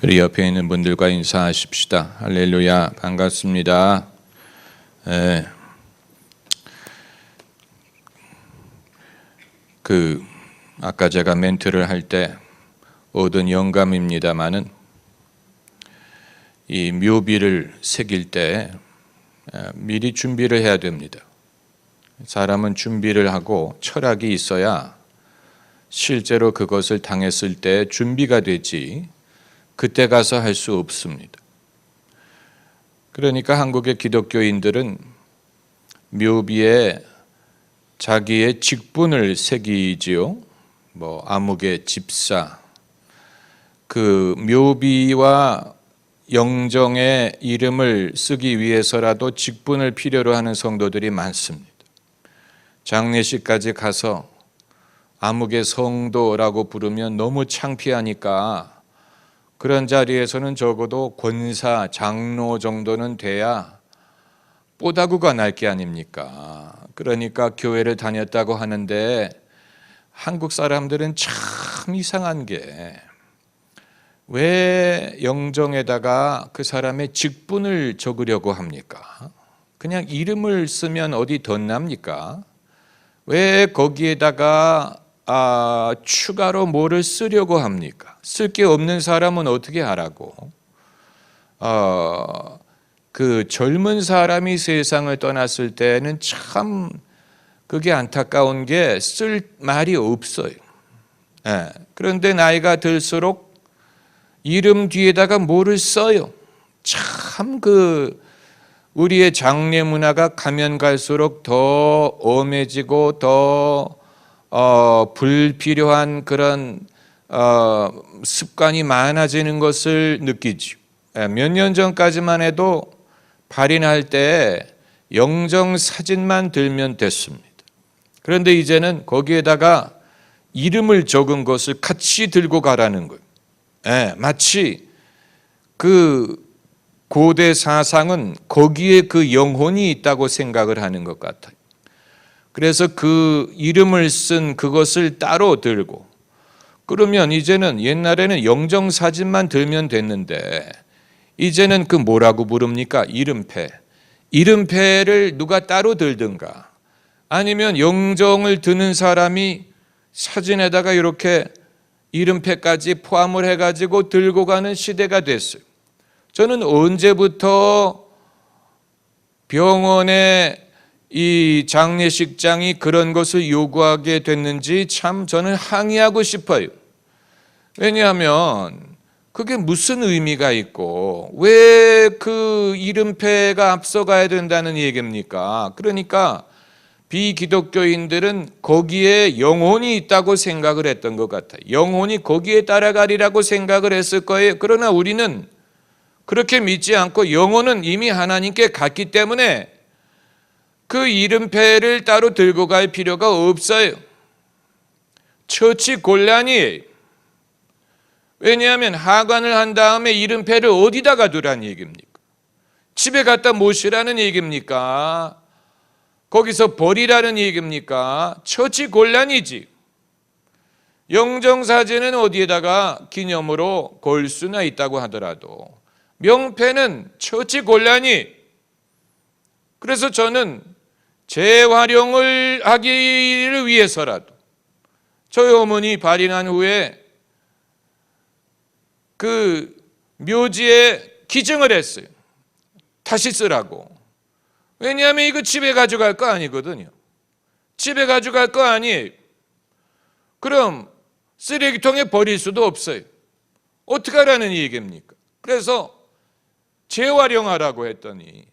우리 옆에 있는 분들과 인사하십시다. 할렐루야, 반갑습니다. 아까 제가 멘트를 할 때 얻은 영감입니다마는 이 묘비를 새길 때 미리 준비를 해야 됩니다. 사람은 준비를 하고 철학이 있어야 실제로 그것을 당했을 때 준비가 되지 그때 가서 할 수 없습니다. 그러니까 한국의 기독교인들은 묘비에 자기의 직분을 새기지요. 암흑의 집사. 그 묘비와 영정의 이름을 쓰기 위해서라도 직분을 필요로 하는 성도들이 많습니다. 장례식까지 가서 암흑의 성도라고 부르면 너무 창피하니까 그런 자리에서는 적어도 권사, 장로 정도는 돼야 뽀다구가 날 게 아닙니까? 그러니까 교회를 다녔다고 하는데 한국 사람들은 참 이상한 게 왜 영정에다가 그 사람의 직분을 적으려고 합니까? 그냥 이름을 쓰면 어디 덧납니까? 왜 거기에다가 추가로 뭐를 쓰려고 합니까? 쓸 게 없는 사람은 어떻게 하라고? 그 젊은 사람이 세상을 떠났을 때는 참 그게 안타까운 게 쓸 말이 없어요. 그런데 나이가 들수록 이름 뒤에다가 뭐를 써요? 참 우리의 장례 문화가 가면 갈수록 더 엄해지고 더 불필요한 그런 습관이 많아지는 것을 느끼죠. 몇 년 전까지만 해도 발인할 때 영정 사진만 들면 됐습니다. 그런데 이제는 거기에다가 이름을 적은 것을 같이 들고 가라는 거예요. 마치 그 고대 사상은 거기에 그 영혼이 있다고 생각을 하는 것 같아요. 그래서 그 이름을 쓴 그것을 따로 들고, 그러면 이제는 옛날에는 영정 사진만 들면 됐는데 이제는 그 뭐라고 부릅니까? 이름패. 이름패를 누가 따로 들든가 아니면 영정을 드는 사람이 사진에다가 이렇게 이름패까지 포함을 해가지고 들고 가는 시대가 됐어요. 저는 언제부터 병원에 이 장례식장이 그런 것을 요구하게 됐는지 참 저는 항의하고 싶어요. 왜냐하면 그게 무슨 의미가 있고 왜 그 이름패가 앞서가야 된다는 얘기입니까? 그러니까 비기독교인들은 거기에 영혼이 있다고 생각을 했던 것 같아요. 영혼이 거기에 따라가리라고 생각을 했을 거예요. 그러나 우리는 그렇게 믿지 않고 영혼은 이미 하나님께 갔기 때문에 그 이름패를 따로 들고 갈 필요가 없어요. 처치 곤란이에요. 왜냐하면 하관을 한 다음에 이름패를 어디다가 두라는 얘기입니까? 집에 갖다 모시라는 얘기입니까? 거기서 버리라는 얘기입니까? 처치 곤란이지. 영정사진은 어디에다가 기념으로 걸 수나 있다고 하더라도 명패는 처치 곤란이. 그래서 저는 재활용을 하기를 위해서라도 저희 어머니 발인한 후에 그 묘지에 기증을 했어요. 다시 쓰라고. 왜냐하면 이거 집에 가져갈 거 아니거든요. 집에 가져갈 거 아니에요. 그럼 쓰레기통에 버릴 수도 없어요. 어떻게 하라는 얘기입니까? 그래서 재활용하라고 했더니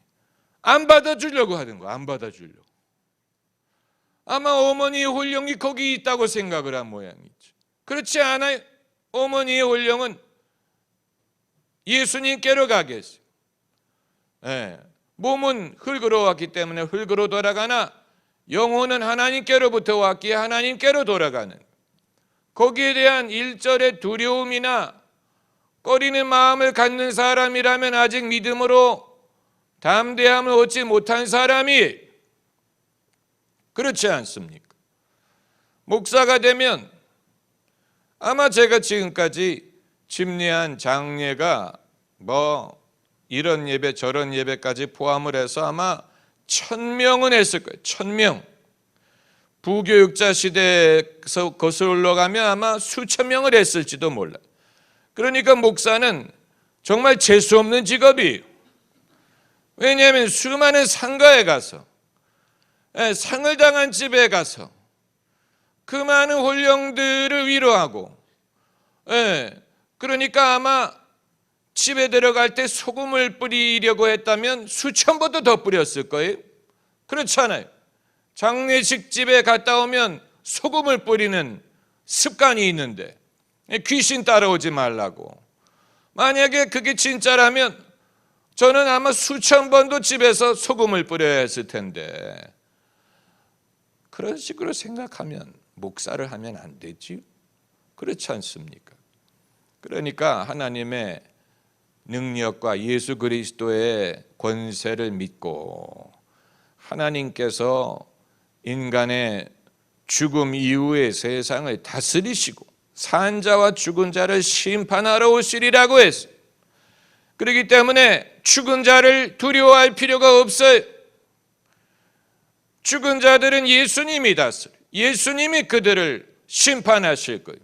안 받아주려고 하는 거야. 안 받아주려고. 아마 어머니의 홀령이 거기 있다고 생각을 한 모양이죠. 그렇지 않아요. 어머니의 홀령은 예수님께로 가겠어요. 몸은 흙으로 왔기 때문에 흙으로 돌아가나 영혼은 하나님께로부터 왔기에 하나님께로 돌아가는, 거기에 대한 일절의 두려움이나 꺼리는 마음을 갖는 사람이라면 아직 믿음으로 담대함을 얻지 못한 사람이, 그렇지 않습니까? 목사가 되면 아마 제가 지금까지 집례한 장례가 뭐 이런 예배 저런 예배까지 포함을 해서 아마 1000명은 했을 거예요. 1000명. 부교육자 시대에서 거슬러 올라가면 아마 수천 명을 했을지도 몰라. 그러니까 목사는 정말 재수 없는 직업이에요. 왜냐하면 수많은 상가에 가서, 상을 당한 집에 가서 그 많은 혼령들을 위로하고, 그러니까 아마 집에 들어갈 때 소금을 뿌리려고 했다면 수천 번도 더 뿌렸을 거예요. 그렇잖아요. 장례식 집에 갔다 오면 소금을 뿌리는 습관이 있는데 귀신 따라오지 말라고. 만약에 그게 진짜라면 저는 아마 수천 번도 집에서 소금을 뿌려야 했을 텐데, 그런 식으로 생각하면 목사를 하면 안 되지. 그렇지 않습니까? 그러니까 하나님의 능력과 예수 그리스도의 권세를 믿고 하나님께서 인간의 죽음 이후의 세상을 다스리시고 산 자와 죽은 자를 심판하러 오시리라고 했어요. 그렇기 때문에 죽은 자를 두려워할 필요가 없어요. 죽은 자들은 예수님이 다스려. 예수님이 그들을 심판하실 거예요.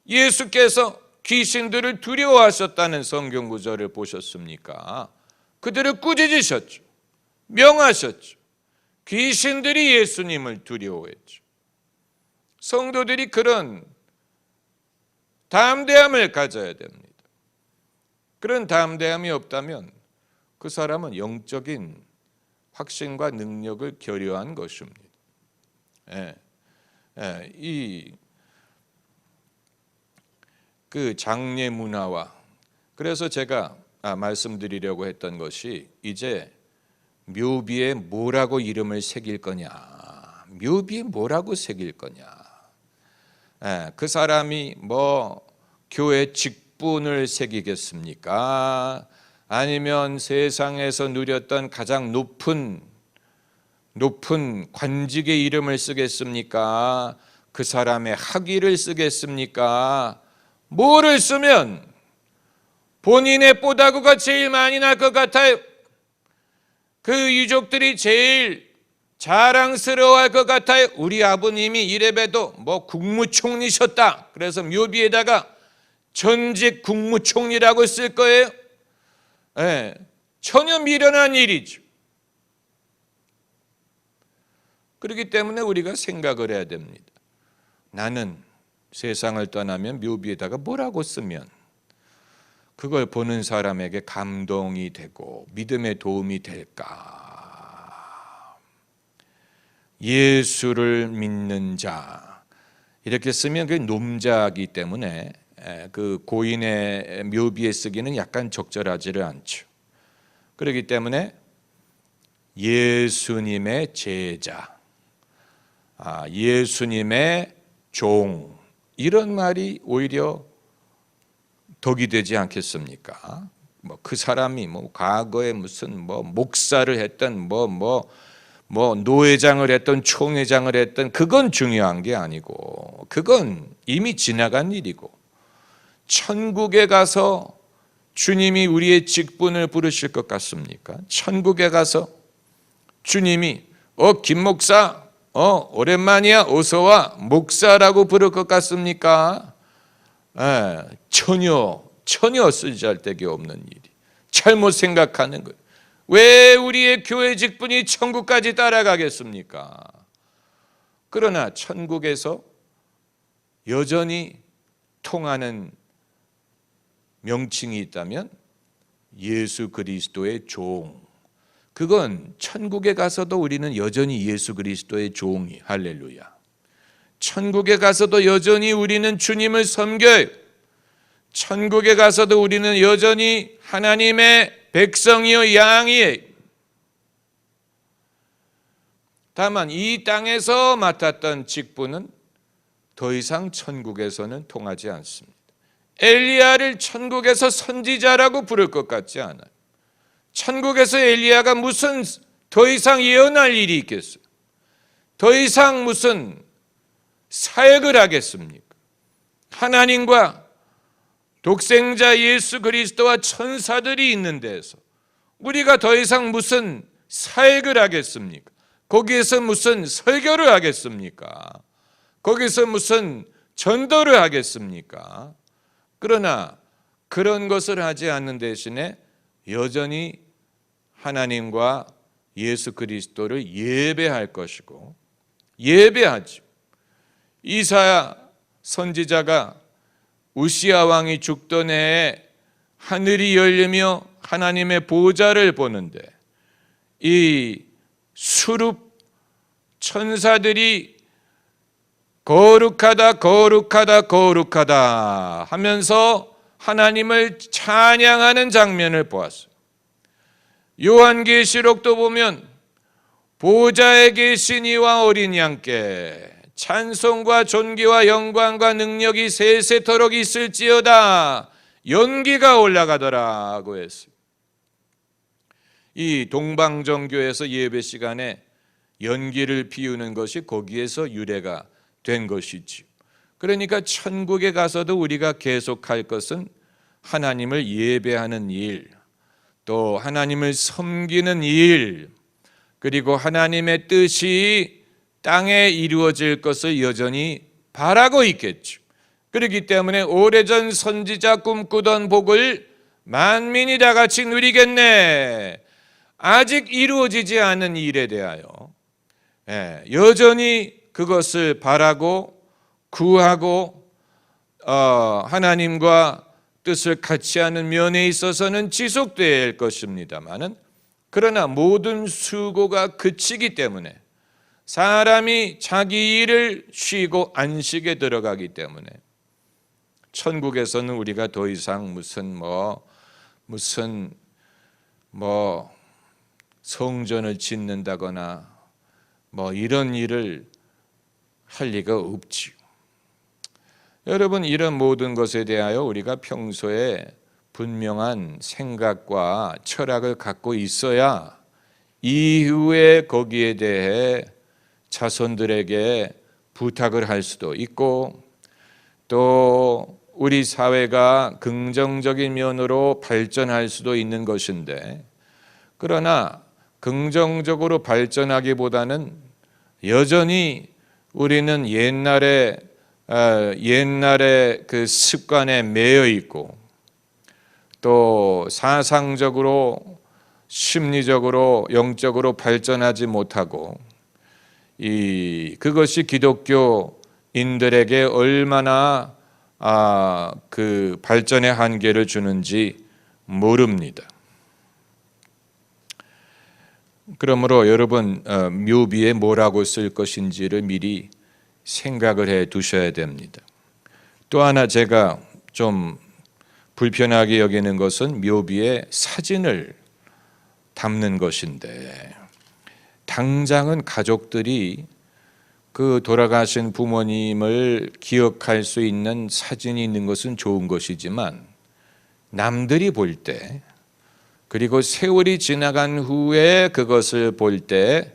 예수께서 귀신들을 두려워하셨다는 성경 구절을 보셨습니까? 그들을 꾸짖으셨죠. 명하셨죠. 귀신들이 예수님을 두려워했죠. 성도들이 그런 담대함을 가져야 됩니다. 그런 담대함이 없다면 그 사람은 영적인 확신과 능력을 결여한 것입니다. 그 장례 문화와, 그래서 제가 말씀드리려고 했던 것이 이제 묘비에 뭐라고 이름을 새길 거냐, 묘비에 뭐라고 새길 거냐. 그 사람이 뭐 교회 직분을 새기겠습니까? 아니면 세상에서 누렸던 가장 높은 관직의 이름을 쓰겠습니까? 그 사람의 학위를 쓰겠습니까? 뭐를 쓰면 본인의 뽀다구가 제일 많이 날 것 같아요? 그 유족들이 제일 자랑스러워할 것 같아요? 우리 아버님이 이래봬도 뭐 국무총리셨다. 그래서 묘비에다가 전직 국무총리라고 쓸 거예요? 전혀 미련한 일이죠. 그렇기 때문에 우리가 생각을 해야 됩니다. 나는 세상을 떠나면 묘비에다가 뭐라고 쓰면 그걸 보는 사람에게 감동이 되고 믿음에 도움이 될까? 예수를 믿는 자, 이렇게 쓰면 그게 놈자이기 때문에 그 고인의 묘비에 쓰기는 약간 적절하지를 않죠. 그렇기 때문에 예수님의 제자, 예수님의 종, 이런 말이 오히려 덕이 되지 않겠습니까? 뭐 그 사람이 뭐 과거에 무슨 뭐 목사를 했던 뭐 노회장을 했던 총회장을 했던 그건 중요한 게 아니고, 그건 이미 지나간 일이고, 천국에 가서 주님이 우리의 직분을 부르실 것 같습니까? 천국에 가서 주님이 김 목사 오랜만이야, 어서와, 목사라고 부를 것 같습니까? 전혀 쓰잘데기 없는 일이, 잘못 생각하는 거예요. 왜 우리의 교회 직분이 천국까지 따라가겠습니까? 그러나 천국에서 여전히 통하는 명칭이 있다면 예수 그리스도의 종, 그건 천국에 가서도 우리는 여전히 예수 그리스도의 종이, 할렐루야. 천국에 가서도 여전히 우리는 주님을 섬겨요. 천국에 가서도 우리는 여전히 하나님의 백성이요 양이에요. 다만 이 땅에서 맡았던 직분은 더 이상 천국에서는 통하지 않습니다. 엘리야를 천국에서 선지자라고 부를 것 같지 않아요. 천국에서 엘리야가 무슨 더 이상 예언할 일이 있겠어요? 더 이상 무슨 사역을 하겠습니까? 하나님과 독생자 예수 그리스도와 천사들이 있는 데서 우리가 더 이상 무슨 사역을 하겠습니까? 거기에서 무슨 설교를 하겠습니까? 거기서 무슨 전도를 하겠습니까? 그러나 그런 것을 하지 않는 대신에 여전히 하나님과 예수 그리스도를 예배할 것이고 예배하죠. 이사야 선지자가 우시야 왕이 죽던 해에 하늘이 열리며 하나님의 보좌를 보는데 이 수룹 천사들이 거룩하다 거룩하다 거룩하다 하면서 하나님을 찬양하는 장면을 보았어요. 요한계시록도 보면 보좌에 계신 이와 어린 양께 찬송과 존귀와 영광과 능력이 세세토록 있을지어다 연기가 올라가더라고 했어요. 이 동방정교에서 예배 시간에 연기를 피우는 것이 거기에서 유래가 된 것이지요. 그러니까 천국에 가서도 우리가 계속할 것은 하나님을 예배하는 일, 또 하나님을 섬기는 일, 그리고 하나님의 뜻이 땅에 이루어질 것을 여전히 바라고 있겠죠. 그렇기 때문에 오래전 선지자 꿈꾸던 복을 만민이 다 같이 누리겠네. 아직 이루어지지 않은 일에 대하여 여전히 그것을 바라고 구하고 하나님과 뜻을 같이 하는 면에 있어서는 지속될 것입니다마는, 그러나 모든 수고가 그치기 때문에 사람이 자기 일을 쉬고 안식에 들어가기 때문에 천국에서는 우리가 더 이상 무슨 성전을 짓는다거나 이런 일을 할 리가 없지요. 여러분, 이런 모든 것에 대하여 우리가 평소에 분명한 생각과 철학을 갖고 있어야 이후에 거기에 대해 자손들에게 부탁을 할 수도 있고, 또 우리 사회가 긍정적인 면으로 발전할 수도 있는 것인데, 그러나 긍정적으로 발전하기보다는 여전히 우리는 옛날의 그 습관에 매여 있고, 또 사상적으로 심리적으로 영적으로 발전하지 못하고, 그것이 기독교인들에게 얼마나 그 발전의 한계를 주는지 모릅니다. 그러므로 여러분, 묘비에 뭐라고 쓸 것인지를 미리 생각을 해 두셔야 됩니다. 또 하나 제가 좀 불편하게 여기는 것은 묘비에 사진을 담는 것인데, 당장은 가족들이 그 돌아가신 부모님을 기억할 수 있는 사진이 있는 것은 좋은 것이지만, 남들이 볼 때, 그리고 세월이 지나간 후에 그것을 볼 때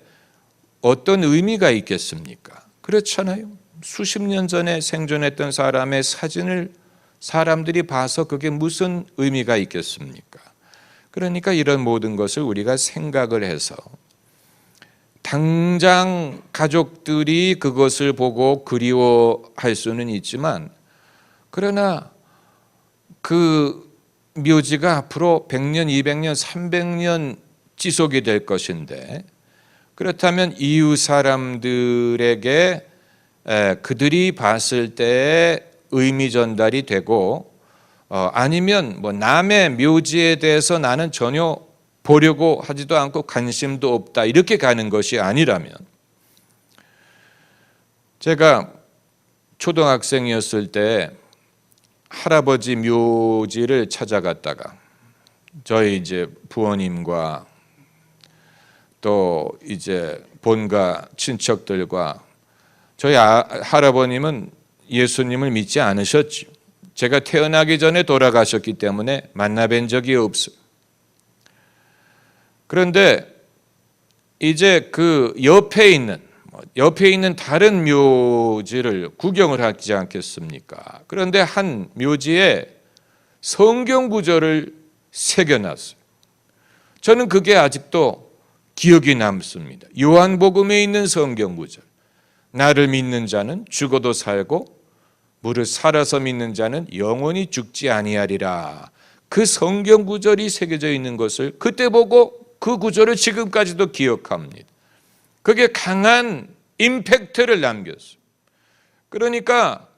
어떤 의미가 있겠습니까? 그렇잖아요. 수십 년 전에 생존했던 사람의 사진을 사람들이 봐서 그게 무슨 의미가 있겠습니까? 그러니까 이런 모든 것을 우리가 생각을 해서, 당장 가족들이 그것을 보고 그리워할 수는 있지만, 그러나 그 묘지가 앞으로 100년, 200년, 300년 지속이 될 것인데, 그렇다면 이웃 사람들에게 그들이 봤을 때 의미 전달이 되고, 아니면 남의 묘지에 대해서 나는 전혀 보려고 하지도 않고 관심도 없다, 이렇게 가는 것이 아니라면, 제가 초등학생이었을 때 할아버지 묘지를 찾아갔다가 저희 이제 부모님과 또 이제 본가 친척들과, 저희 할아버님은 예수님을 믿지 않으셨죠. 제가 태어나기 전에 돌아가셨기 때문에 만나뵌 적이 없어요. 그런데 이제 그 옆에 있는 다른 묘지를 구경을 하지 않겠습니까? 그런데 한 묘지에 성경 구절을 새겨놨어요. 저는 그게 아직도 기억이 남습니다. 요한복음에 있는 성경 구절. 나를 믿는 자는 죽어도 살고 무릇 살아서 믿는 자는 영원히 죽지 아니하리라. 그 성경 구절이 새겨져 있는 것을 그때 보고 그 구절을 지금까지도 기억합니다. 그게 강한 임팩트를 남겼어요. 그러니까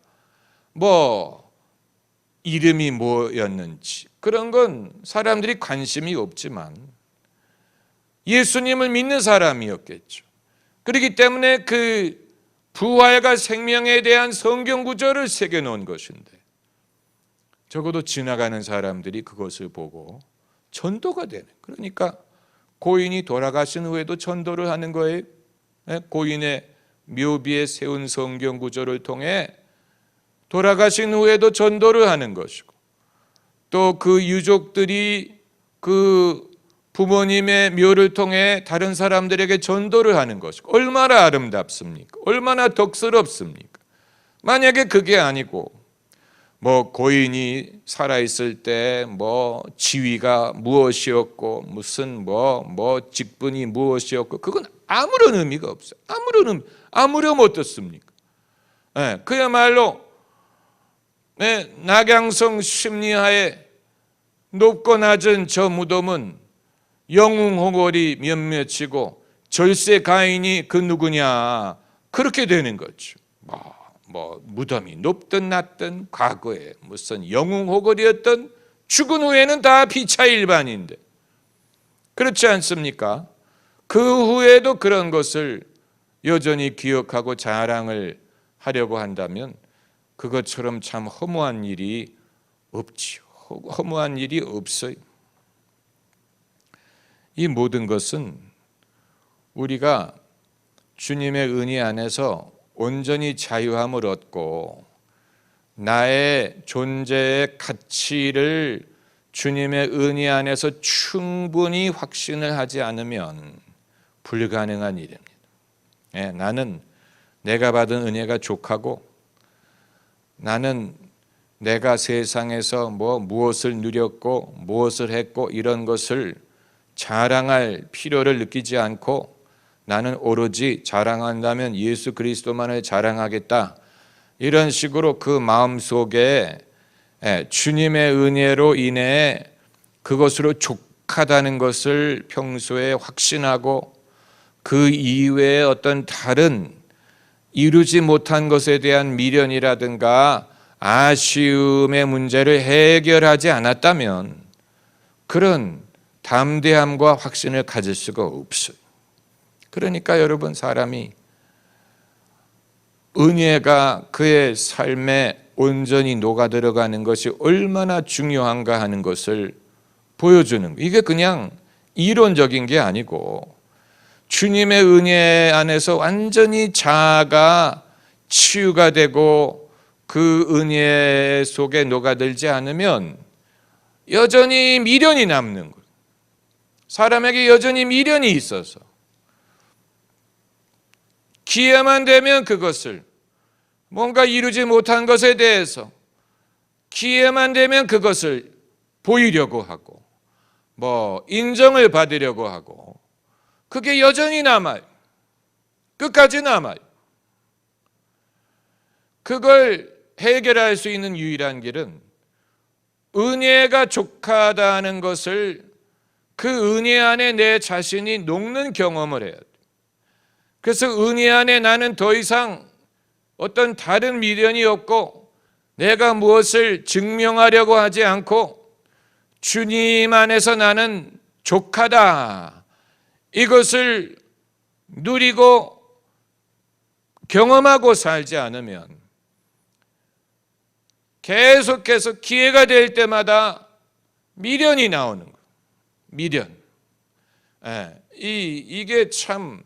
뭐 이름이 뭐였는지 그런 건 사람들이 관심이 없지만 예수님을 믿는 사람이었겠죠. 그렇기 때문에 그 부활과 생명에 대한 성경 구절을 새겨놓은 것인데 적어도 지나가는 사람들이 그것을 보고 전도가 되는, 그러니까 고인이 돌아가신 후에도 전도를 하는 거예요. 고인의 묘비에 세운 성경 구절을 통해 돌아가신 후에도 전도를 하는 것이고, 또 그 유족들이 그 부모님의 묘를 통해 다른 사람들에게 전도를 하는 것이고, 얼마나 아름답습니까? 얼마나 덕스럽습니까? 만약에 그게 아니고 뭐 고인이 살아있을 때 뭐 지위가 무엇이었고 무슨 뭐 직분이 무엇이었고, 그건 아무런 의미가 없어요. 아무렴 어떻습니까? 그야말로 낙양성 심리하에 높고 낮은 저 무덤은 영웅호걸이 몇몇이고 절세 가인이 그 누구냐, 그렇게 되는 거죠. 뭐 무덤이 높든 낮든 과거에 무슨 영웅호걸이었던 죽은 후에는 다 피차 일반인데, 그렇지 않습니까? 그 후에도 그런 것을 여전히 기억하고 자랑을 하려고 한다면 그것처럼 참 허무한 일이 없지요. 허무한 일이 없어요. 이 모든 것은 우리가 주님의 은혜 안에서 온전히 자유함을 얻고 나의 존재의 가치를 주님의 은혜 안에서 충분히 확신을 하지 않으면 불가능한 일입니다. 나는 내가 받은 은혜가 족하고, 나는 내가 세상에서 무엇을 누렸고 무엇을 했고 이런 것을 자랑할 필요를 느끼지 않고, 나는 오로지 자랑한다면 예수 그리스도만을 자랑하겠다, 이런 식으로 그 마음속에 주님의 은혜로 인해 그것으로 족하다는 것을 평소에 확신하고, 그 이외에 어떤 다른 이루지 못한 것에 대한 미련이라든가 아쉬움의 문제를 해결하지 않았다면 그런 담대함과 확신을 가질 수가 없어요. 그러니까 여러분, 사람이 은혜가 그의 삶에 온전히 녹아들어가는 것이 얼마나 중요한가 하는 것을 보여주는 거예요. 이게 그냥 이론적인 게 아니고 주님의 은혜 안에서 완전히 자아가 치유가 되고 그 은혜 속에 녹아들지 않으면 여전히 미련이 남는 거예요. 사람에게 여전히 미련이 있어서 기회만 되면 그것을, 뭔가 이루지 못한 것에 대해서 기회만 되면 그것을 보이려고 하고 인정을 받으려고 하고, 그게 여전히 남아요. 끝까지 남아요. 그걸 해결할 수 있는 유일한 길은 은혜가 족하다는 것을, 그 은혜 안에 내 자신이 녹는 경험을 해야 돼. 그래서 은혜 안에 나는 더 이상 어떤 다른 미련이 없고 내가 무엇을 증명하려고 하지 않고 주님 안에서 나는 족하다, 이것을 누리고 경험하고 살지 않으면 계속해서 기회가 될 때마다 미련이 나오는 거예요. 미련. 이게 참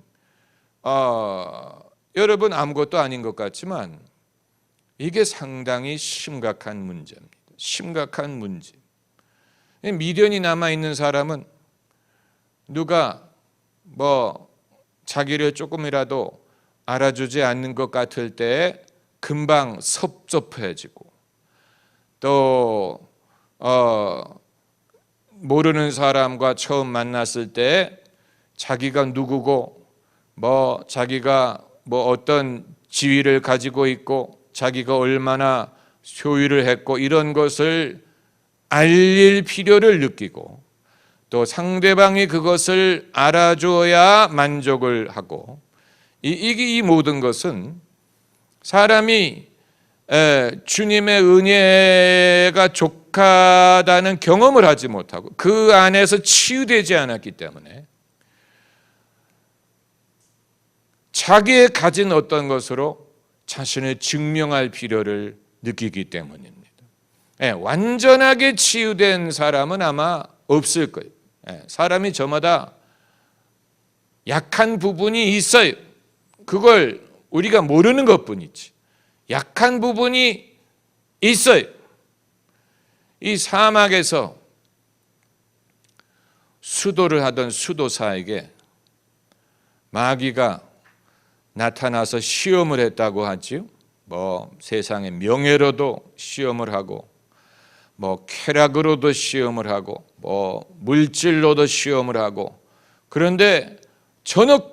여러분 아무것도 아닌 것 같지만 이게 상당히 심각한 문제입니다. 심각한 문제. 미련이 남아있는 사람은 누가 자기를 조금이라도 알아주지 않는 것 같을 때 금방 섭섭해지고, 또 모르는 사람과 처음 만났을 때 자기가 누구고 자기가 어떤 지위를 가지고 있고 자기가 얼마나 소유를 했고 이런 것을 알릴 필요를 느끼고 또 상대방이 그것을 알아줘야 만족을 하고 이 모든 것은 사람이 주님의 은혜가 족하다는 경험을 하지 못하고 그 안에서 치유되지 않았기 때문에 자기의 가진 어떤 것으로 자신을 증명할 필요를 느끼기 때문입니다. 완전하게 치유된 사람은 아마 없을 거예요. 사람이 저마다 약한 부분이 있어요. 그걸 우리가 모르는 것뿐이지. 약한 부분이 있어요. 이 사막에서 수도를 하던 수도사에게 마귀가 나타나서 시험을 했다고 하지요. 세상의 명예로도 시험을 하고 쾌락으로도 시험을 하고 물질로도 시험을 하고 그런데 전혀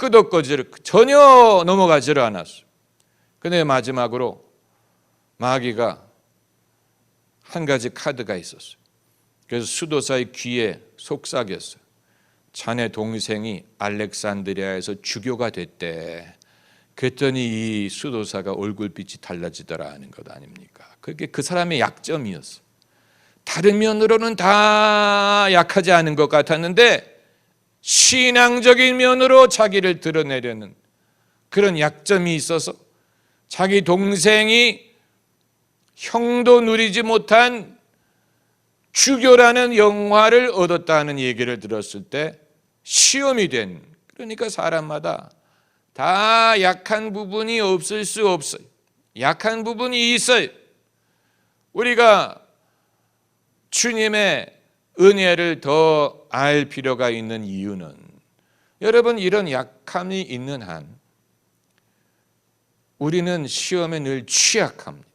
넘어가지를 않았어요. 그런데 마지막으로 마귀가 한 가지 카드가 있었어요. 그래서 수도사의 귀에 속삭였어요. 자네 동생이 알렉산드리아에서 주교가 됐대. 그랬더니 이 수도사가 얼굴빛이 달라지더라 하는 것 아닙니까? 그게 그 사람의 약점이었어요. 다른 면으로는 다 약하지 않은 것 같았는데 신앙적인 면으로 자기를 드러내려는 그런 약점이 있어서 자기 동생이 형도 누리지 못한 주교라는 영화를 얻었다는 얘기를 들었을 때 시험이 된, 그러니까 사람마다 다 약한 부분이 없을 수 없어요. 약한 부분이 있어요. 우리가 주님의 은혜를 더 알 필요가 있는 이유는 여러분 이런 약함이 있는 한 우리는 시험에 늘 취약합니다.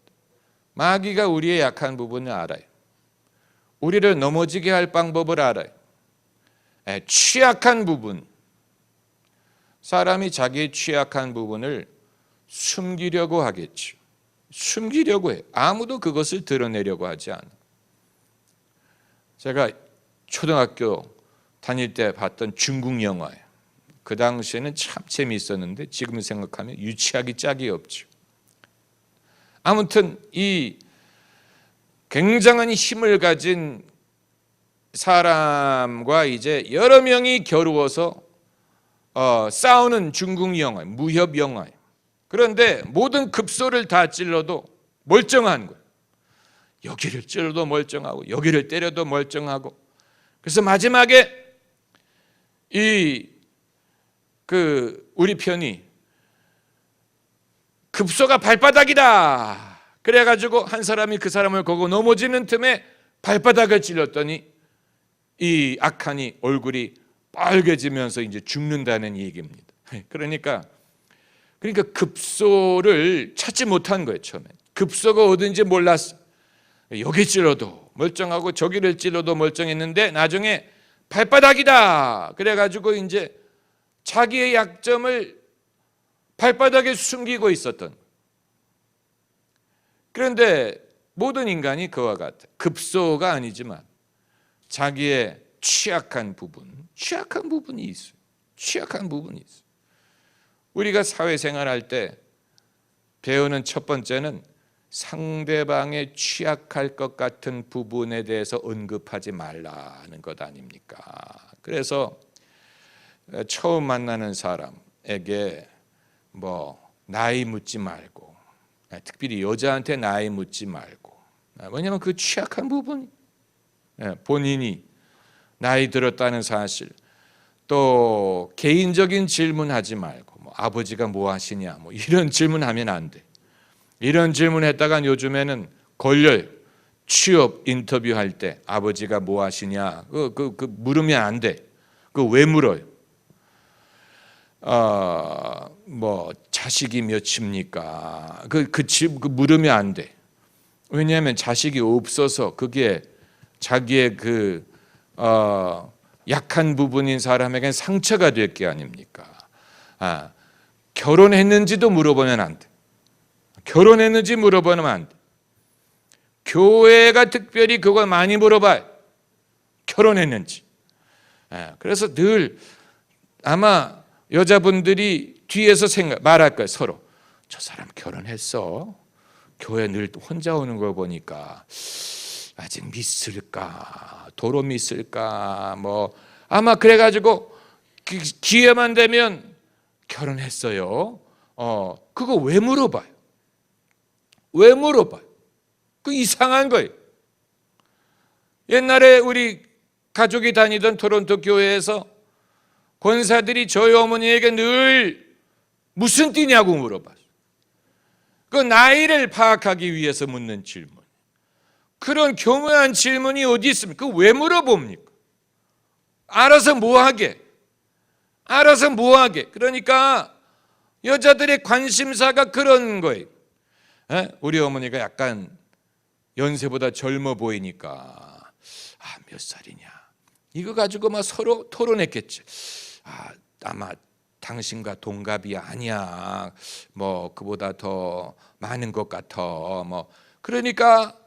마귀가 우리의 약한 부분을 알아요. 우리를 넘어지게 할 방법을 알아요. 취약한 부분, 사람이 자기의 취약한 부분을 숨기려고 하겠죠. 숨기려고 해요. 아무도 그것을 드러내려고 하지 않아요. 제가 초등학교 다닐 때 봤던 중국 영화예요. 그 당시에는 참 재미있었는데 지금 생각하면 유치하기 짝이 없죠. 아무튼 이 굉장한 힘을 가진 사람과 이제 여러 명이 겨루어서 싸우는 중국 영화, 무협 영화예요. 그런데 모든 급소를 다 찔러도 멀쩡한 거예요. 여기를 찔러도 멀쩡하고 여기를 때려도 멀쩡하고. 그래서 마지막에 우리 편이 급소가 발바닥이다. 그래가지고 한 사람이 그 사람을 거고 넘어지는 틈에 발바닥을 찔렀더니 이 악한이 얼굴이 빨개지면서 이제 죽는다는 얘기입니다. 그러니까 급소를 찾지 못한 거예요. 처음에 급소가 어딘지 몰랐어. 여기 찔러도 멀쩡하고 저기를 찔러도 멀쩡했는데 나중에 발바닥이다. 그래가지고 이제 자기의 약점을 발바닥에 숨기고 있었던. 그런데 모든 인간이 그와 같아. 급소가 아니지만 자기의 취약한 부분이 있어요. 취약한 부분이 있어요. 우리가 사회생활할 때 배우는 첫 번째는 상대방의 취약할 것 같은 부분에 대해서 언급하지 말라는 것 아닙니까? 그래서 처음 만나는 사람에게 나이 묻지 말고, 특별히 여자한테 나이 묻지 말고, 왜냐하면 그 취약한 부분, 본인이 나이 들었다는 사실, 또 개인적인 질문하지 말고, 아버지가 뭐 하시냐, 이런 질문하면 안 돼. 이런 질문했다간 요즘에는 걸려요. 취업 인터뷰할 때 아버지가 뭐 하시냐, 물으면 안 돼. 왜 물어요? 자식이 몇입니까? 물으면 안 돼. 왜냐하면 자식이 없어서 그게 자기의 약한 부분인 사람에겐 상처가 될 게 아닙니까? 결혼했는지도 물어보면 안 돼. 결혼했는지 물어보면 안 돼. 교회가 특별히 그걸 많이 물어봐요. 결혼했는지. 그래서 늘 아마 여자분들이 뒤에서 말할 거예요. 서로. 저 사람 결혼했어. 교회 늘 혼자 오는 걸 보니까 아직 믿을까? 도로 믿을까? 뭐 아마 그래가지고 기회만 되면 결혼했어요. 그거 왜 물어봐요? 왜 물어봐요? 그 이상한 거예요. 옛날에 우리 가족이 다니던 토론토 교회에서 권사들이 저희 어머니에게 늘 무슨 띠냐고 물어봤어요. 그 나이를 파악하기 위해서 묻는 질문. 그런 교묘한 질문이 어디 있습니까? 왜 물어봅니까? 알아서 뭐하게? 알아서 뭐하게? 그러니까 여자들의 관심사가 그런 거예요. 우리 어머니가 약간 연세보다 젊어 보이니까 몇 살이냐? 이거 가지고 막 서로 토론했겠지. 아마 당신과 동갑이 아니야. 뭐 그보다 더 많은 것 같아. 뭐 그러니까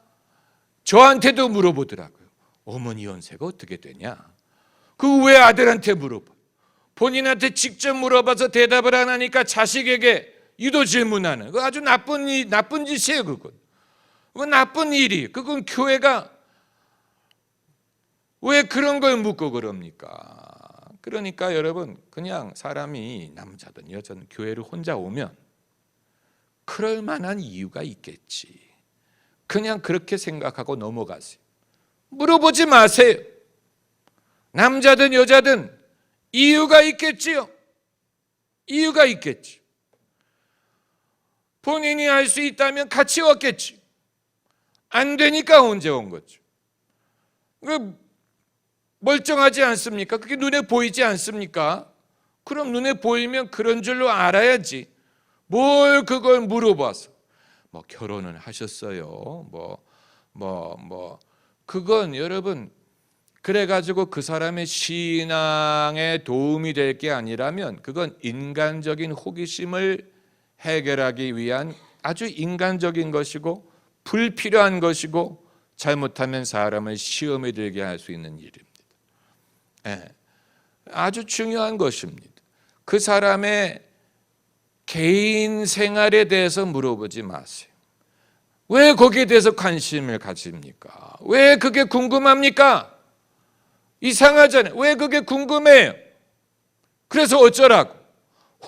저한테도 물어보더라고요. 어머니 연세가 어떻게 되냐? 그 왜 아들한테 물어봐? 본인한테 직접 물어봐서 대답을 안 하니까 자식에게 유도 질문하는. 그거 아주 나쁜 짓이에요. 그건 나쁜 일이. 그건 교회가 왜 그런 걸 묻고 그럽니까? 그러니까 여러분, 그냥 사람이 남자든 여자든 교회를 혼자 오면 그럴 만한 이유가 있겠지. 그냥 그렇게 생각하고 넘어가세요. 물어보지 마세요. 남자든 여자든 이유가 있겠지요. 이유가 있겠지. 본인이 할 수 있다면 같이 왔겠지. 안 되니까 언제 온 거죠. 멀쩡하지 않습니까? 그게 눈에 보이지 않습니까? 그럼 눈에 보이면 그런 줄로 알아야지. 뭘 그걸 물어봐서. 뭐 결혼은 하셨어요. 그건 여러분 그래가지고 그 사람의 신앙에 도움이 될 게 아니라면 그건 인간적인 호기심을 해결하기 위한 아주 인간적인 것이고 불필요한 것이고 잘못하면 사람을 시험에 들게 할 수 있는 일입니다. 아주 중요한 것입니다. 그 사람의 개인 생활에 대해서 물어보지 마세요. 왜 거기에 대해서 관심을 가집니까? 왜 그게 궁금합니까? 이상하잖아요. 왜 그게 궁금해요? 그래서 어쩌라고?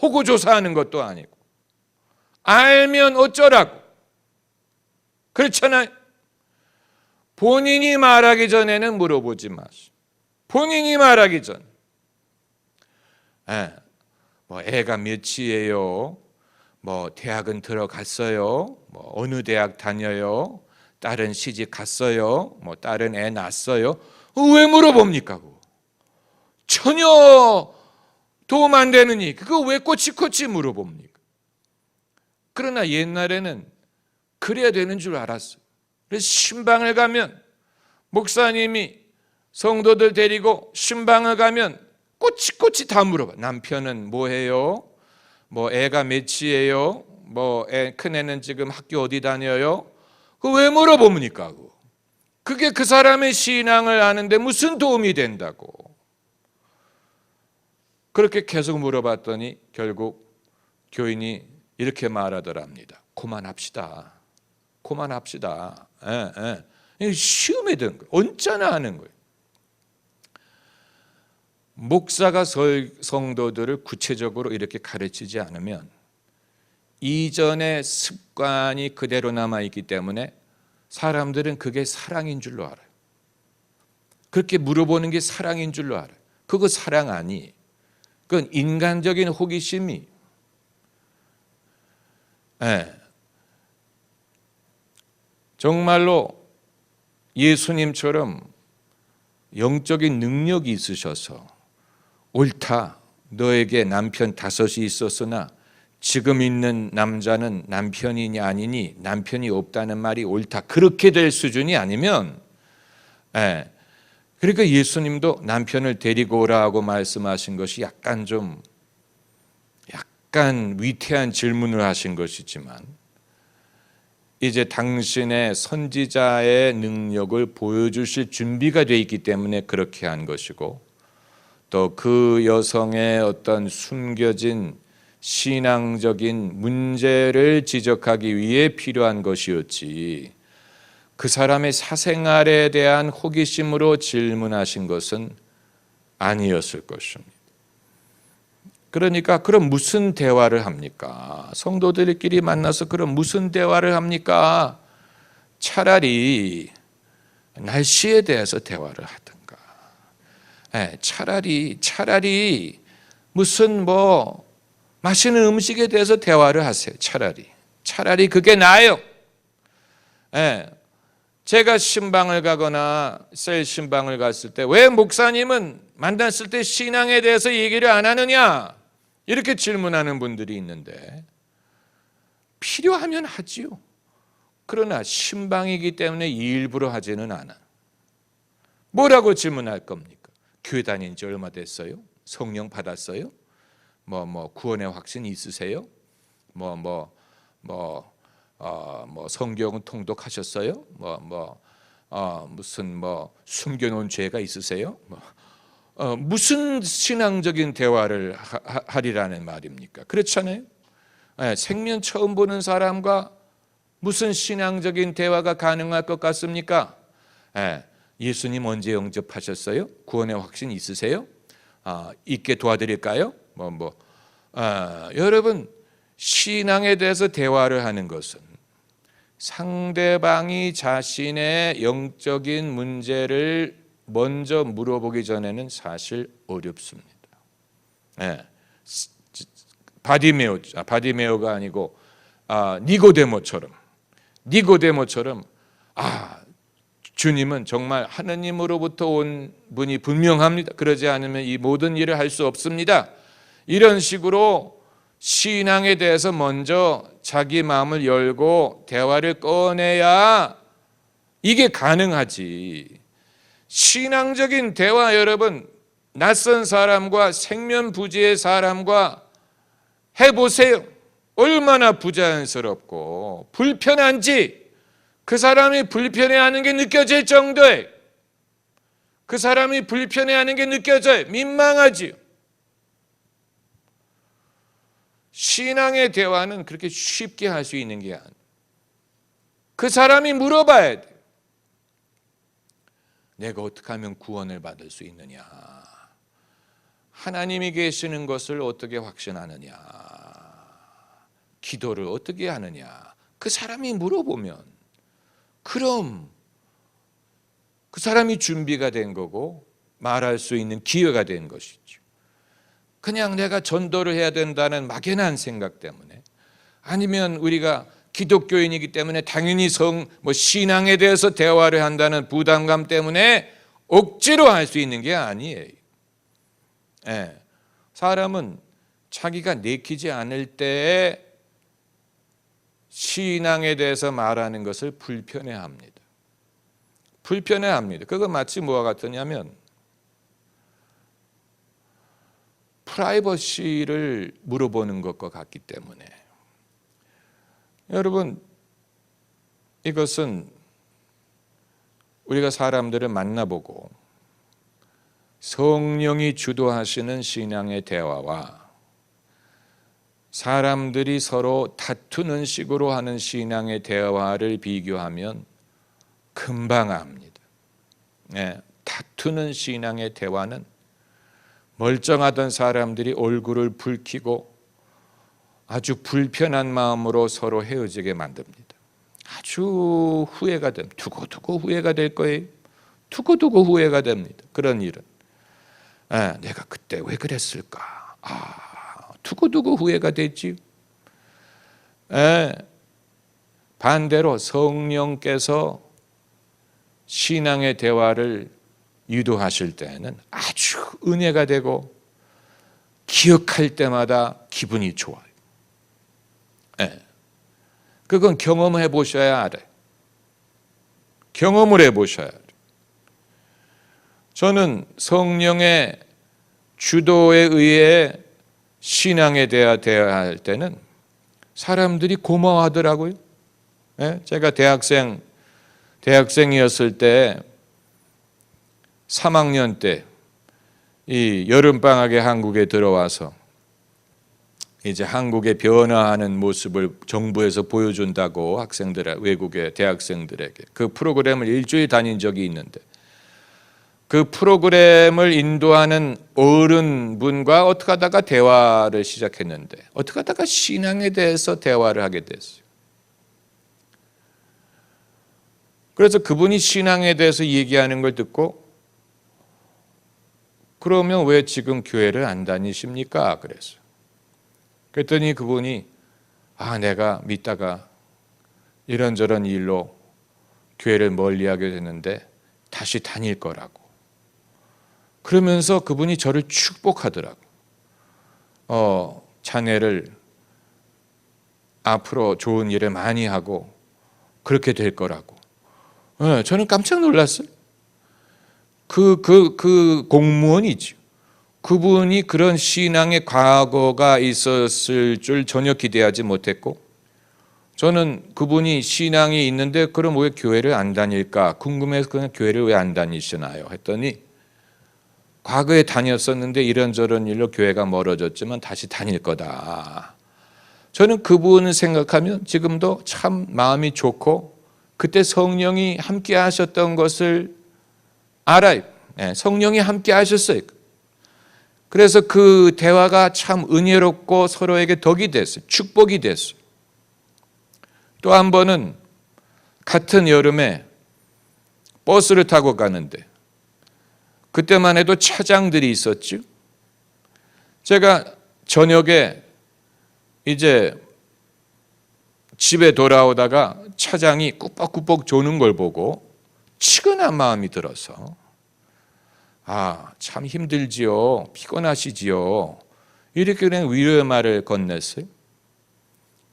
호구조사하는 것도 아니고. 알면 어쩌라고? 그렇잖아요. 본인이 말하기 전에는 물어보지 마시오. 본인이 말하기 전. 뭐 애가 몇이에요? 뭐 대학은 들어갔어요? 뭐 어느 대학 다녀요? 딸은 시집 갔어요? 뭐 딸은 애 낳았어요? 왜 물어봅니까? 그거? 전혀 도움 안 되느니 그거 왜 꼬치꼬치 물어봅니까? 그러나 옛날에는 그래야 되는 줄 알았어요. 그래서 신방을 가면 목사님이 성도들 데리고 신방을 가면 꼬치꼬치 다 물어봐. 남편은 뭐 해요? 뭐 애가 몇이에요? 뭐 큰애는 지금 학교 어디 다녀요? 그거 왜 물어봅니까? 그게 그 사람의 신앙을 아는데 무슨 도움이 된다고. 그렇게 계속 물어봤더니 결국 교인이 이렇게 말하더랍니다. 그만합시다. 그만합시다. 시험에 든 거예요. 언짢아 하는 거예요. 목사가 성도들을 구체적으로 이렇게 가르치지 않으면 이전의 습관이 그대로 남아있기 때문에 사람들은 그게 사랑인 줄로 알아요. 그렇게 물어보는 게 사랑인 줄로 알아요. 그거 사랑 아니. 그건 인간적인 호기심이. 정말로 예수님처럼 영적인 능력이 있으셔서 옳다. 너에게 남편 5이 있었으나 지금 있는 남자는 남편이니 아니니 남편이 없다는 말이 옳다. 그렇게 될 수준이 아니면 그러니까 예수님도 남편을 데리고 오라고 말씀하신 것이 약간 위태한 질문을 하신 것이지만 이제 당신의 선지자의 능력을 보여주실 준비가 되어 있기 때문에 그렇게 한 것이고, 또 그 여성의 어떤 숨겨진 신앙적인 문제를 지적하기 위해 필요한 것이었지, 그 사람의 사생활에 대한 호기심으로 질문하신 것은 아니었을 것입니다. 그러니까 그럼 무슨 대화를 합니까? 성도들끼리 만나서 그럼 무슨 대화를 합니까? 차라리 날씨에 대해서 대화를 하든가, 차라리 무슨 맛있는 음식에 대해서 대화를 하세요. 차라리 그게 나아요. 제가 신방을 가거나 셀 신방을 갔을 때 왜 목사님은 만났을 때 신앙에 대해서 얘기를 안 하느냐, 이렇게 질문하는 분들이 있는데, 필요하면 하지요. 그러나 신방이기 때문에 일부러 하지는 않아. 뭐라고 질문할 겁니까? 교회 다닌 지 얼마 됐어요? 성령 받았어요? 구원의 확신 있으세요? 성경 통독하셨어요? 무슨 숨겨놓은 죄가 있으세요? 무슨 신앙적인 대화를 하리라는 말입니까? 그렇잖아요. 생면 처음 보는 사람과 무슨 신앙적인 대화가 가능할 것 같습니까? 예수님 언제 영접하셨어요? 구원의 확신 있으세요? 있게 도와드릴까요? 여러분, 신앙에 대해서 대화를 하는 것은 상대방이 자신의 영적인 문제를 먼저 물어보기 전에는 사실 어렵습니다. 바디메오가 아니고 니고데모처럼 주님은 정말 하느님으로부터 온 분이 분명합니다. 그러지 않으면 이 모든 일을 할 수 없습니다. 이런 식으로 신앙에 대해서 먼저 자기 마음을 열고 대화를 꺼내야 이게 가능하지. 신앙적인 대화, 여러분, 낯선 사람과 생면부지의 사람과 해보세요. 얼마나 부자연스럽고 불편한지, 그 사람이 불편해하는 게 느껴질 정도에, 그 사람이 불편해하는 게 느껴져요. 민망하지요. 신앙의 대화는 그렇게 쉽게 할 수 있는 게 아니에요. 그 사람이 물어봐야 돼요. 내가 어떻게 하면 구원을 받을 수 있느냐? 하나님이 계시는 것을 어떻게 확신하느냐? 기도를 어떻게 하느냐? 그 사람이 물어보면 그럼 그 사람이 준비가 된 거고 말할 수 있는 기회가 된 것이죠. 그냥 내가 전도를 해야 된다는 막연한 생각 때문에, 아니면 우리가 기독교인이기 때문에 당연히 신앙에 대해서 대화를 한다는 부담감 때문에 억지로 할 수 있는 게 아니에요. 사람은 자기가 내키지 않을 때에 신앙에 대해서 말하는 것을 불편해합니다. 그거 마치 뭐와 같으냐면 프라이버시를 물어보는 것과 같기 때문에, 여러분, 이것은 우리가 사람들을 만나보고 성령이 주도하시는 신앙의 대화와 사람들이 서로 다투는 식으로 하는 신앙의 대화를 비교하면 금방 압니다. 다투는 신앙의 대화는 멀쩡하던 사람들이 얼굴을 붉히고 아주 불편한 마음으로 서로 헤어지게 만듭니다. 아주 후회가 됩니다. 두고두고 후회가 될 거예요. 두고두고 후회가 됩니다. 그런 일은 내가 그때 왜 그랬을까? 두고두고 후회가 됐지. 반대로 성령께서 신앙의 대화를 유도하실 때는 아주 은혜가 되고 기억할 때마다 기분이 좋아요. 그건 경험해 보셔야 알아요. 경험을 해 보셔야 알아요. 저는 성령의 주도에 의해 신앙에 대해야 할 때는 사람들이 고마워하더라고요. 제가 대학생이었을 때 3학년 때 이 여름방학에 한국에 들어와서 이제 한국의 변화하는 모습을 정부에서 보여준다고 외국의 대학생들에게 그 프로그램을 일주일 다닌 적이 있는데, 그 프로그램을 인도하는 어른분과 어떻게 하다가 대화를 시작했는데 어떻게 하다가 신앙에 대해서 대화를 하게 됐어요. 그래서 그분이 신앙에 대해서 얘기하는 걸 듣고, 그러면 왜 지금 교회를 안 다니십니까? 그랬어요. 그랬더니 그분이 내가 믿다가 이런저런 일로 교회를 멀리하게 됐는데 다시 다닐 거라고. 그러면서 그분이 저를 축복하더라고. 자네를 앞으로 좋은 일을 많이 하고 그렇게 될 거라고. 저는 깜짝 놀랐어요. 그 공무원이죠. 그분이 그런 신앙의 과거가 있었을 줄 전혀 기대하지 못했고, 저는 그분이 신앙이 있는데 그럼 왜 교회를 안 다닐까 궁금해서 그냥 교회를 왜 안 다니시나요? 했더니 과거에 다녔었는데 이런저런 일로 교회가 멀어졌지만 다시 다닐 거다. 저는 그분을 생각하면 지금도 참 마음이 좋고, 그때 성령이 함께 하셨던 것을 알아요. 성령이 함께 하셨어요. 그래서 그 대화가 참 은혜롭고 서로에게 덕이 됐어요. 축복이 됐어요. 또 한 번은 같은 여름에 버스를 타고 가는데 그때만 해도 차장들이 있었죠. 제가 저녁에 이제 집에 돌아오다가 차장이 꾸벅꾸벅 조는 걸 보고 치근한 마음이 들어서 참 힘들지요, 피곤하시지요, 이렇게 그냥 위로의 말을 건넸어요.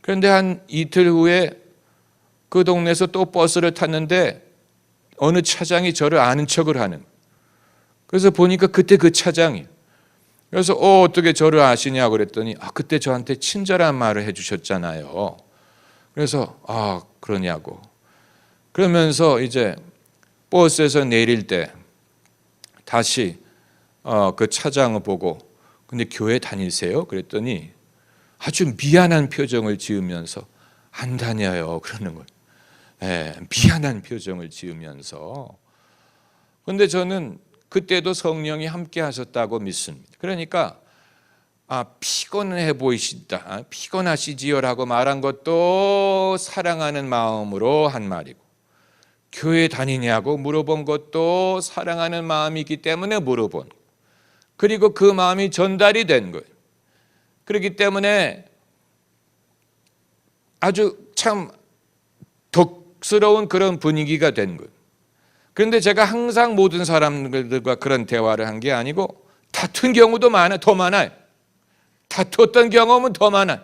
그런데 한 이틀 후에 그 동네에서 또 버스를 탔는데 어느 차장이 저를 아는 척을 하는. 그래서 보니까 그때 그 차장이. 그래서 어떻게 저를 아시냐고 그랬더니 그때 저한테 친절한 말을 해주셨잖아요. 그래서 그러냐고. 그러면서 이제 버스에서 내릴 때 다시 그 차장을 보고 근데 교회 다니세요? 그랬더니 아주 미안한 표정을 지으면서 안 다녀요 그러는 거예요. 미안한 표정을 지으면서. 그런데 저는 그때도 성령이 함께 하셨다고 믿습니다. 그러니까 피곤해 보이시다, 피곤하시지요라고 말한 것도 사랑하는 마음으로 한 말이고, 교회 다니냐고 물어본 것도 사랑하는 마음이기 때문에 물어본, 그리고 그 마음이 전달이 된 거예요. 그렇기 때문에 아주 참 덕스러운 그런 분위기가 된 거예요. 그런데 제가 항상 모든 사람들과 그런 대화를 한 게 아니고 다툰 경우도 더 많아요. 다투었던 경험은 더 많아요.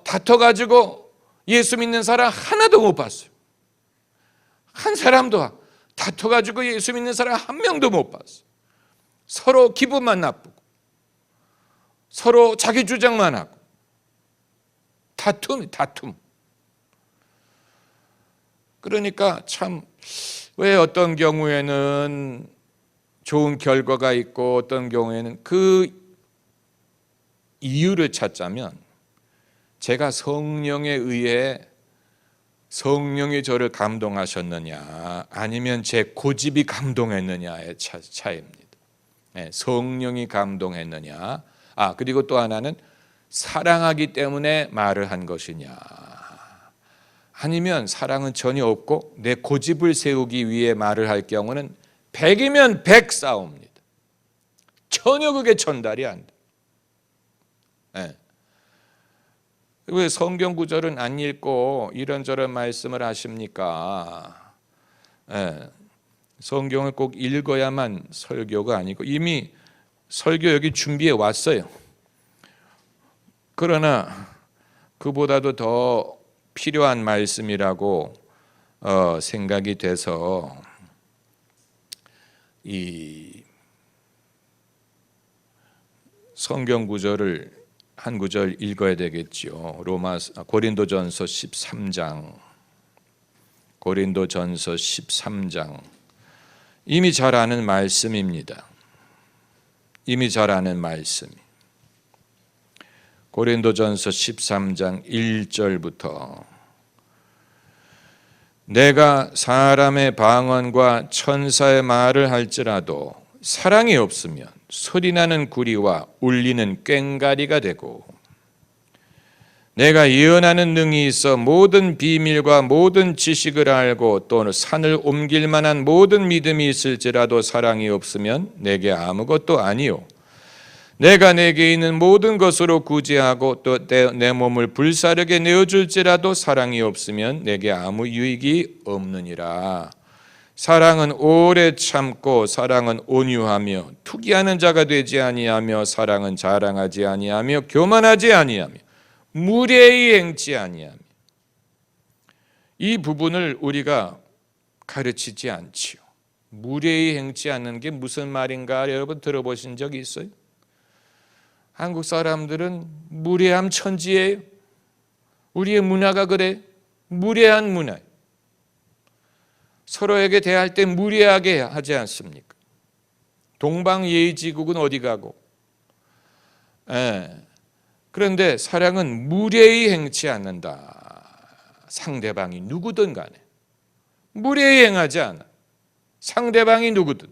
다퉈가지고 예수 믿는 사람 하나도 못 봤어요. 한 사람도 다퉈가지고 예수 믿는 사람 한 명도 못 봤어요. 서로 기분만 나쁘고 서로 자기 주장만 하고 다툼. 그러니까 참 왜 어떤 경우에는 좋은 결과가 있고 어떤 경우에는 그 이유를 찾자면 제가 성령에 의해 성령이 저를 감동하셨느냐 아니면 제 고집이 감동했느냐의 차이입니다. 성령이 감동했느냐, 그리고 또 하나는 사랑하기 때문에 말을 한 것이냐, 아니면 사랑은 전혀 없고 내 고집을 세우기 위해 말을 할 경우는 100이면 100 싸웁니다. 전혀 그게 전달이 안 돼. 왜 성경 구절은 안 읽고 이런저런 말씀을 하십니까? 성경을 꼭 읽어야만 설교가 아니고 이미 설교 여기 준비해 왔어요. 그러나 그보다도 더 필요한 말씀이라고 생각이 돼서 이 성경 구절을 한 구절 읽어야 되겠지요. 고린도전서 13장. 고린도전서 13장. 이미 잘 아는 말씀입니다. 이미 잘 아는 말씀. 고린도전서 13장 1절부터 내가 사람의 방언과 천사의 말을 할지라도 사랑이 없으면 소리나는 구리와 울리는 꽹가리가 되고 내가 예언하는 능이 있어 모든 비밀과 모든 지식을 알고 또 산을 옮길 만한 모든 믿음이 있을지라도 사랑이 없으면 내게 아무것도 아니요 내가 내게 있는 모든 것으로 구제하고 또 내 몸을 불사르게 내어줄지라도 사랑이 없으면 내게 아무 유익이 없느니라. 사랑은 오래 참고 사랑은 온유하며 투기하는 자가 되지 아니하며 사랑은 자랑하지 아니하며 교만하지 아니하며 무례히 행치 아니하며. 이 부분을 우리가 가르치지 않지요. 무례히 행치 않는 게 무슨 말인가 여러분 들어보신 적이 있어요? 한국 사람들은 무례함 천지예요. 우리의 문화가 그래. 무례한 문화. 서로에게 대할 때 무례하게 하지 않습니까? 동방예의지국은 어디 가고. 그런데 사랑은 무례히 행치 않는다. 상대방이 누구든 간에 무례히 행하지 않아. 상대방이 누구든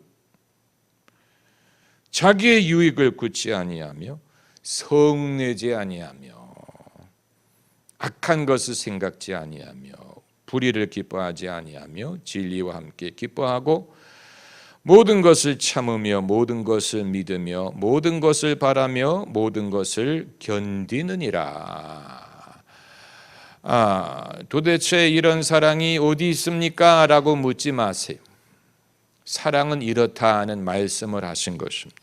자기의 유익을 굳지 아니하며 성내지 아니하며 악한 것을 생각지 아니하며 불의를 기뻐하지 아니하며 진리와 함께 기뻐하고 모든 것을 참으며 모든 것을 믿으며 모든 것을 바라며 모든 것을 견디느니라. 도대체 이런 사랑이 어디 있습니까? 라고 묻지 마세요. 사랑은 이렇다 하는 말씀을 하신 것입니다.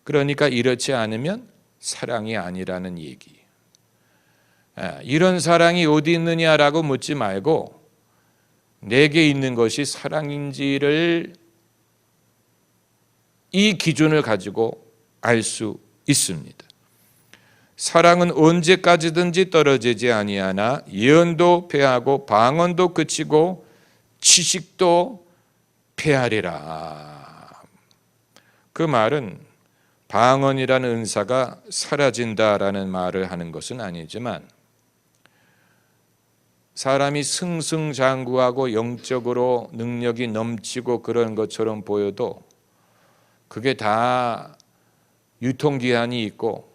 그러니까 이렇지 않으면 사랑이 아니라는 얘기. 이런 사랑이 어디 있느냐라고 묻지 말고 내게 있는 것이 사랑인지를 이 기준을 가지고 알 수 있습니다. 사랑은 언제까지든지 떨어지지 아니하나 예언도 패하고 방언도 그치고 지식도 패하리라. 그 말은 방언이라는 은사가 사라진다라는 말을 하는 것은 아니지만 사람이 승승장구하고 영적으로 능력이 넘치고 그런 것처럼 보여도 그게 다 유통기한이 있고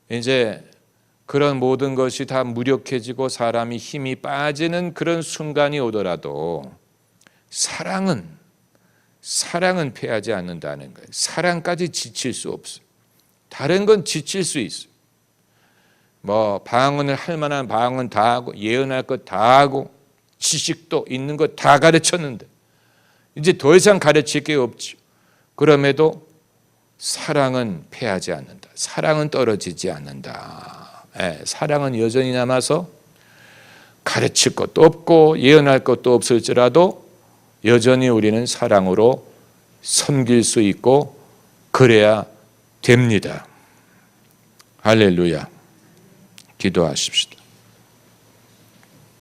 이제 그런 모든 것이 다 무력해지고 사람이 힘이 빠지는 그런 순간이 오더라도 사랑은 패하지 않는다는 거예요. 사랑까지 지칠 수 없어요. 다른 건 지칠 수 있어요. 방언을 할 만한 방언 다 하고 예언할 것 다 하고 지식도 있는 것 다 가르쳤는데 이제 더 이상 가르칠 게 없죠. 그럼에도 사랑은 패하지 않는다. 사랑은 떨어지지 않는다. 사랑은 여전히 남아서 가르칠 것도 없고 예언할 것도 없을지라도 여전히 우리는 사랑으로 섬길 수 있고 그래야 됩니다. 할렐루야. 기도하십시다.